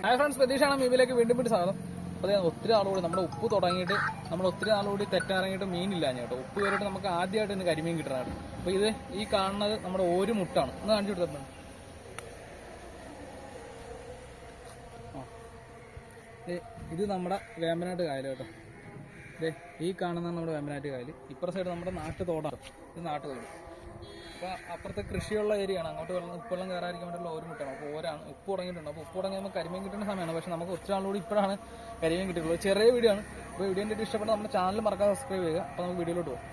Hi friends, പ്രതീക്ഷയാണ് മീമിലേക്ക് വീണ്ടും സ്വാഗതം. അപ്പോൾ ഒത്തിരി നാളുകൂടി നമ്മുടെ ഉപ്പ് തുടങ്ങിയിട്ട് ഒത്തിരി നാളുകൂടി തെറ്റിറങ്ങിയിട്ട് മീനില്ല കേട്ടോ. ഉപ്പ് കയറിയിട്ട് നമുക്ക് ആദ്യമായിട്ട് ഇന്ന് കരിമീൻ കിട്ടണതാണ്. അപ്പോൾ ഇത് ഈ കാണുന്നത് നമ്മുടെ ഒരു മുട്ടാണ്. ഒന്ന് കാണിച്ചു കൊടുത്തപ്പോൾ ഇത് നമ്മുടെ വേമ്പനാട്ട് കായൽ കേട്ടോ. ഈ കാണുന്നതാണ് നമ്മുടെ വേമ്പനാട്ട് കായൽ. ഇപ്പുറത്തെ സൈഡ് നമ്മുടെ നാട്ടുതോടാണ്. ഇത് നാട്ടുതോട്. അപ്പോൾ അപ്പുറത്തെ കൃഷിയുള്ള ഏരിയയാണ്. അങ്ങോട്ട് ഉപ്പെല്ലാം കയറാതിരിക്കാൻ വേണ്ടിയുള്ള ഒരു മുട്ടാണ്. അപ്പോൾ ഓരാണ് ഉപ്പ് തുടങ്ങിയിട്ടുണ്ട്. അപ്പോൾ ഉപ്പ് തുടങ്ങി നമുക്ക് കരിമീൻ കിട്ടുന്ന സമയമാണ്. പക്ഷേ നമുക്ക് ഒത്തിരി നാളുകൂടി ഇപ്പോഴാണ് കരിമീൻ കിട്ടിയിട്ടുള്ളത്. ചെറിയ വീഡിയോ ആണ്. അപ്പോൾ വീഡിയോൻ്റെ ഇഷ്ടപ്പെട്ട നമ്മുടെ ചാനൽ മറക്കാതെ സബ്സ്ക്രൈബ് ചെയ്യുക. അപ്പോൾ നമുക്ക് വീഡിയോയിലോട്ട് പോകും.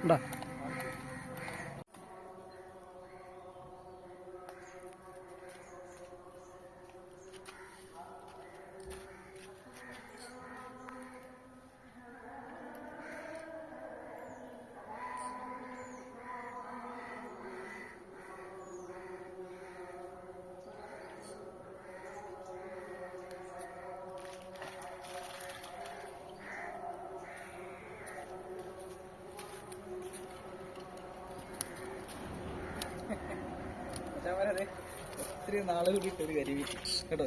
ഉണ്ടാ ഒത്തിരി നാളെ കൂടിയിട്ട് ഒരു കരിമീൻ കേട്ടോ.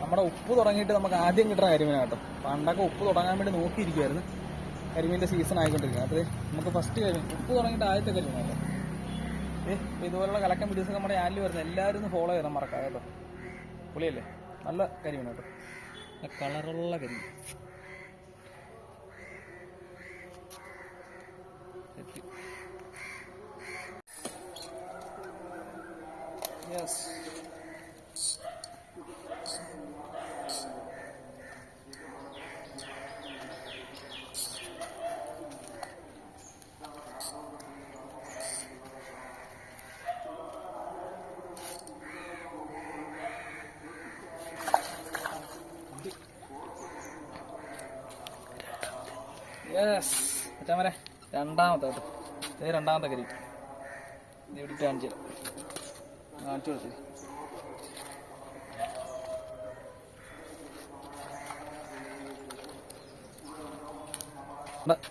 നമ്മുടെ ഉപ്പ് തുടങ്ങിയിട്ട് നമുക്ക് ആദ്യം കിട്ടുന്ന കരിമീനാണ് കേട്ടോ. പണ്ടൊക്കെ ഉപ്പ് തുടങ്ങാൻ വേണ്ടി നോക്കിയിരിക്കുമായിരുന്നു. കരിമീൻ്റെ സീസൺ ആയിക്കൊണ്ടിരിക്കുന്നത്. അപ്പോൾ നമുക്ക് ഫസ്റ്റ് കരിമീൻ ഉപ്പ് തുടങ്ങിയിട്ട് ആദ്യത്തെ കരിമീനാണ്. ഇതുപോലുള്ള കലക്കം വീഡിയോസൊക്കെ നമ്മുടെ ചാനലിൽ വരുന്നത് എല്ലാവരും ഒന്ന് ഫോളോ ചെയ്യണം, മറക്കാം കേട്ടോ. പുളിയല്ലേ, നല്ല കരിമീൻ കേട്ടോ. കളറുള്ള കരിമീൻ. Yes. യെസ് അച്ഛാമരെ, രണ്ടാമത്തെ കേട്ടോ. ഇത് രണ്ടാമത്തെ കരി. ഇത് ഇവിടുത്തെ കാണിച്ചു കൊടുത്തു.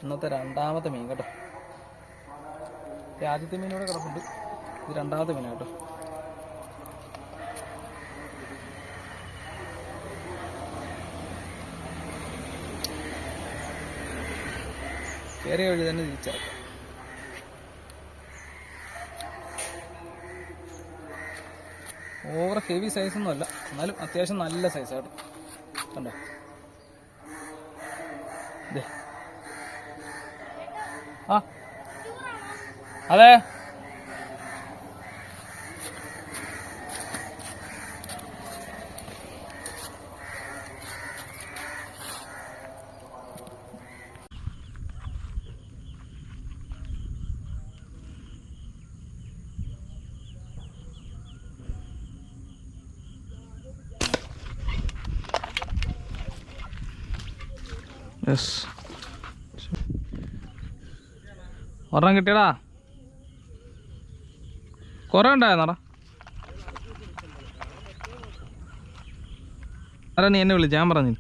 ഇന്നത്തെ രണ്ടാമത്തെ മീൻ കേട്ടോ. ആദ്യത്തെ മീനോടെ കിടപ്പുണ്ട്. ഇത് രണ്ടാമത്തെ മീനാണ് കേട്ടോ. കയറിയ വഴി തന്നെ തിരിച്ചേക്കാം. ഓവർ ഹെവി സൈസൊന്നും അല്ല, എന്നാലും അത്യാവശ്യം നല്ല സൈസാണ് കണ്ടോ. ആ അതെ, ഒരെണ്ണം കിട്ടിയടാ. കുറെ ഉണ്ടായിരുന്നോടാ. നീ എന്നെ വിളിച്ചു, ഞാൻ പറഞ്ഞു.